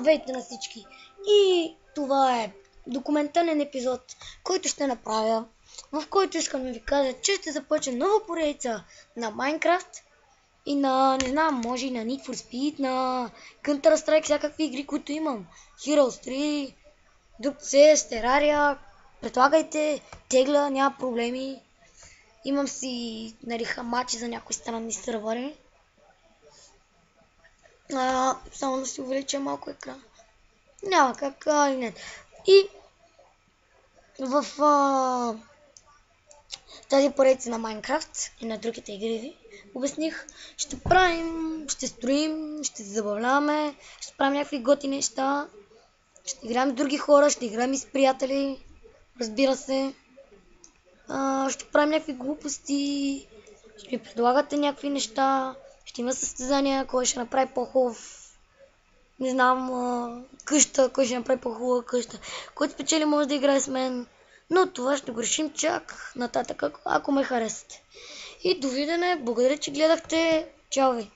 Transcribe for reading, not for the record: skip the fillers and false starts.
Здравейте на всички! И това е документален епизод, който ще направя, в който искам да ви кажа, че ще започне нова поредица на Minecraft и на, не знам, може и на Need for Speed, на Counter-Strike, всякакви игри, които имам. Heroes 3, друг CS, Terraria, предлагайте, тегля, няма проблеми. Имам си, нали, хамачи за някои странни сървъри. Само да си увелича малко екран. Няма как, нет. И в тази поредица на Майнкрафт и на другите игри ви обясних, ще правим, ще строим, ще се забавляваме, ще правим някакви готини неща, ще играем с други хора, ще играем и с приятели, разбира се. Ще правим някакви глупости, ще ви предлагате някакви неща, ще има състезания, кой ще направи по-хубав, не знам, къща, кой ще направи по-хубава къща, който спечели може да играе с мен, но това ще го решим чак нататък, ако ме харесате. И довиждане, благодаря, че гледахте, чао ви!